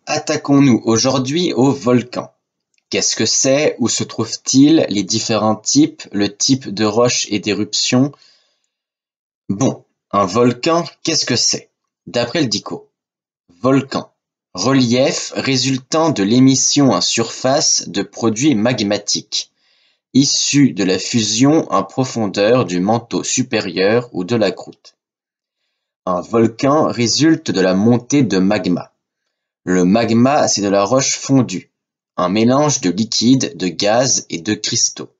Attaquons-nous aujourd'hui aux volcans. Qu'est-ce que c'est? Où se trouvent-ils? Les différents types? Le type de roche et d'éruption? Bon, un volcan, qu'est-ce que c'est? D'après le DICO, volcan, relief résultant de l'émission en surface de produits magmatiques, issus de la fusion en profondeur du manteau supérieur ou de la croûte. Un volcan résulte de la montée de magma. Le magma, c'est de la roche fondue, un mélange de liquide, de gaz et de cristaux.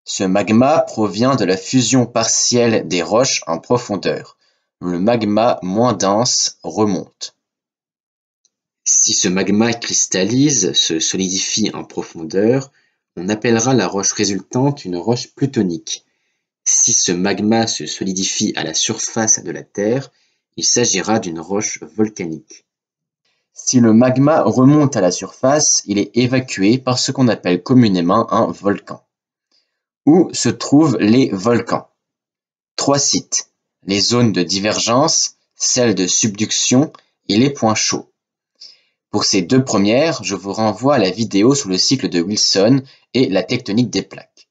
Ce magma provient de la fusion partielle des roches en profondeur. Le magma moins dense remonte. Si ce magma cristallise, se solidifie en profondeur, on appellera la roche résultante une roche plutonique. Si ce magma se solidifie à la surface de la Terre, il s'agira d'une roche volcanique. Si le magma remonte à la surface, il est évacué par ce qu'on appelle communément un volcan. Où se trouvent les volcans? 3 sites, les zones de divergence, celles de subduction et les points chauds. Pour ces deux premières, je vous renvoie à la vidéo sur le cycle de Wilson et la tectonique des plaques.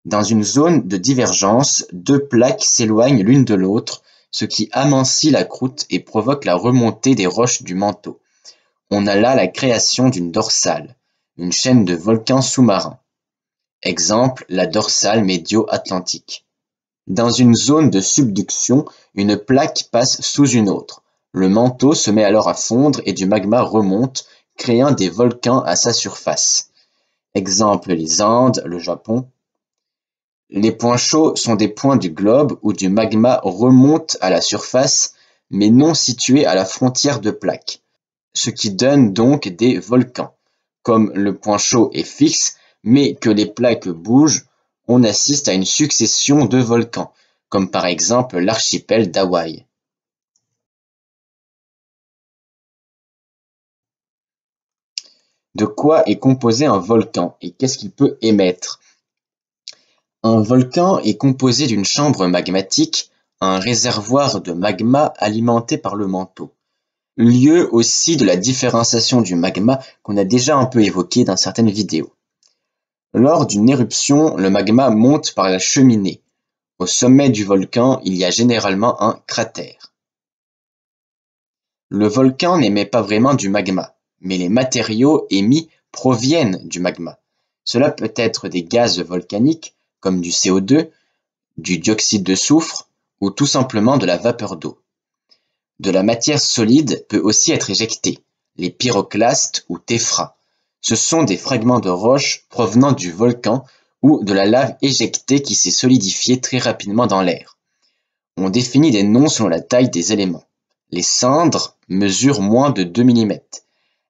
Dans une zone de divergence, deux plaques s'éloignent l'une de l'autre, ce qui amincit la croûte et provoque la remontée des roches du manteau. On a là la création d'une dorsale, une chaîne de volcans sous-marins. Exemple, la dorsale médio-atlantique. Dans une zone de subduction, une plaque passe sous une autre. Le manteau se met alors à fondre et du magma remonte, créant des volcans à sa surface. Exemple, les Andes, le Japon. Les points chauds sont des points du globe où du magma remonte à la surface, mais non situés à la frontière de plaques, ce qui donne donc des volcans. Comme le point chaud est fixe, mais que les plaques bougent, on assiste à une succession de volcans, comme par exemple l'archipel d'Hawaï. De quoi est composé un volcan et qu'est-ce qu'il peut émettre? Un volcan est composé d'une chambre magmatique, un réservoir de magma alimenté par le manteau. Lieu aussi de la différenciation du magma qu'on a déjà un peu évoqué dans certaines vidéos. Lors d'une éruption, le magma monte par la cheminée. Au sommet du volcan, il y a généralement un cratère. Le volcan n'émet pas vraiment du magma, mais les matériaux émis proviennent du magma. Cela peut être des gaz volcaniques, comme du CO2, du dioxyde de soufre, ou tout simplement de la vapeur d'eau. De la matière solide peut aussi être éjectée, les pyroclastes ou téphras. Ce sont des fragments de roche provenant du volcan ou de la lave éjectée qui s'est solidifiée très rapidement dans l'air. On définit des noms selon la taille des éléments. Les cendres mesurent moins de 2 mm,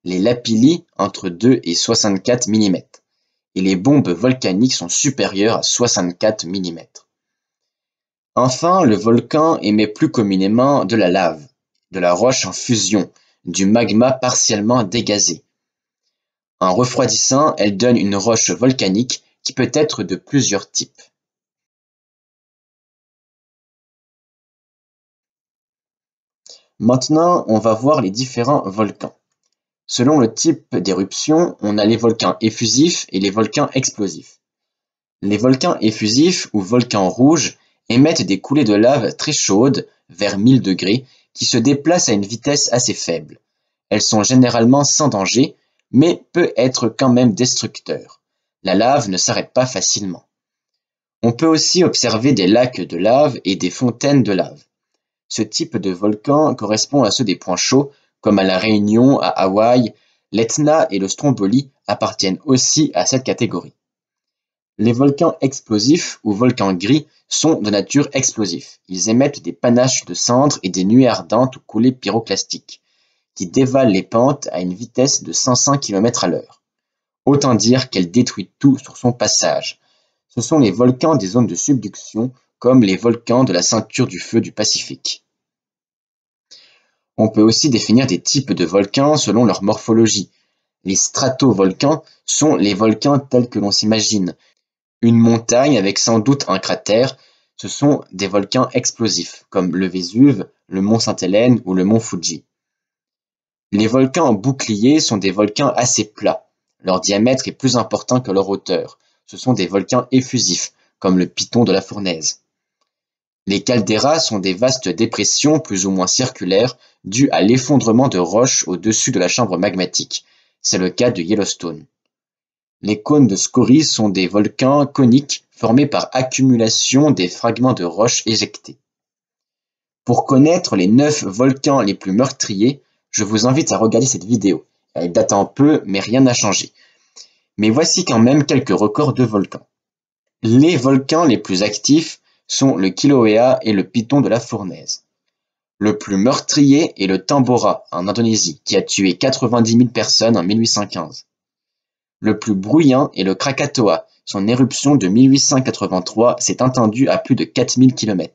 les lapillis entre 2 et 64 mm, et les bombes volcaniques sont supérieures à 64 mm. Enfin, le volcan émet plus communément de la lave, de la roche en fusion, du magma partiellement dégazé. En refroidissant, elle donne une roche volcanique qui peut être de plusieurs types. Maintenant, on va voir les différents volcans. Selon le type d'éruption, on a les volcans effusifs et les volcans explosifs. Les volcans effusifs ou volcans rouges émettent des coulées de lave très chaudes, vers 1000 degrés, qui se déplacent à une vitesse assez faible. Elles sont généralement sans danger, mais peuvent être quand même destructeurs. La lave ne s'arrête pas facilement. On peut aussi observer des lacs de lave et des fontaines de lave. Ce type de volcan correspond à ceux des points chauds, comme à La Réunion, à Hawaï. L'Etna et le Stromboli appartiennent aussi à cette catégorie. Les volcans explosifs ou volcans gris sont de nature explosive. Ils émettent des panaches de cendres et des nuées ardentes ou coulées pyroclastiques, qui dévalent les pentes à une vitesse de 105 km/h. Autant dire qu'elle détruit tout sur son passage. Ce sont les volcans des zones de subduction, comme les volcans de la ceinture du feu du Pacifique. On peut aussi définir des types de volcans selon leur morphologie. Les stratovolcans sont les volcans tels que l'on s'imagine, Une montagne avec sans doute un cratère, ce sont des volcans explosifs, comme le Vésuve, le mont Sainte-Hélène ou le mont Fuji. Les volcans boucliers sont des volcans assez plats. Leur diamètre est plus important que leur hauteur. Ce sont des volcans effusifs, comme le Piton de la Fournaise. Les caldeiras sont des vastes dépressions plus ou moins circulaires dues à l'effondrement de roches au-dessus de la chambre magmatique. C'est le cas de Yellowstone. Les cônes de scories sont des volcans coniques formés par accumulation des fragments de roches éjectés. Pour connaître les 9 volcans les plus meurtriers, je vous invite à regarder cette vidéo. Elle date un peu, mais rien n'a changé. Mais voici quand même quelques records de volcans. Les volcans les plus actifs sont le Kilauea et le Piton de la Fournaise. Le plus meurtrier est le Tambora, en Indonésie, qui a tué 90 000 personnes en 1815. Le plus bruyant est le Krakatoa. Son éruption de 1883 s'est étendue à plus de 4000 km.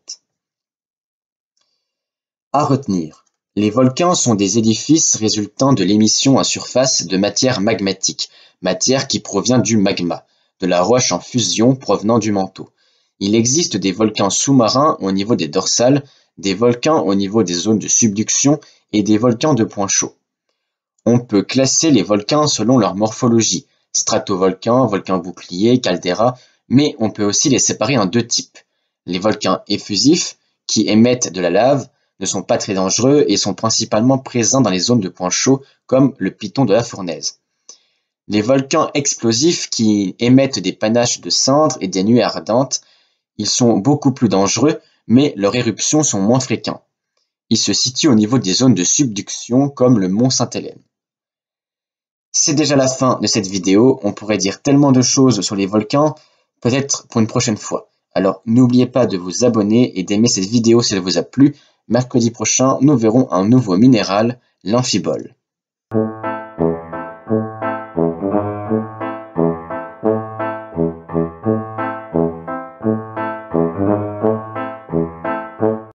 À retenir, les volcans sont des édifices résultant de l'émission à surface de matière magmatique, matière qui provient du magma, de la roche en fusion provenant du manteau. Il existe des volcans sous-marins au niveau des dorsales, des volcans au niveau des zones de subduction et des volcans de points chauds. On peut classer les volcans selon leur morphologie, stratovolcans, volcans boucliers, caldeira, mais on peut aussi les séparer en 2 types. Les volcans effusifs, qui émettent de la lave, ne sont pas très dangereux et sont principalement présents dans les zones de points chauds comme le Piton de la Fournaise. Les volcans explosifs qui émettent des panaches de cendres et des nuées ardentes, ils sont beaucoup plus dangereux, mais leurs éruptions sont moins fréquentes. Ils se situent au niveau des zones de subduction comme le mont Sainte-Hélène. C'est déjà la fin de cette vidéo, on pourrait dire tellement de choses sur les volcans, peut-être pour une prochaine fois. Alors n'oubliez pas de vous abonner et d'aimer cette vidéo si elle vous a plu. Mercredi prochain, nous verrons un nouveau minéral, l'amphibole.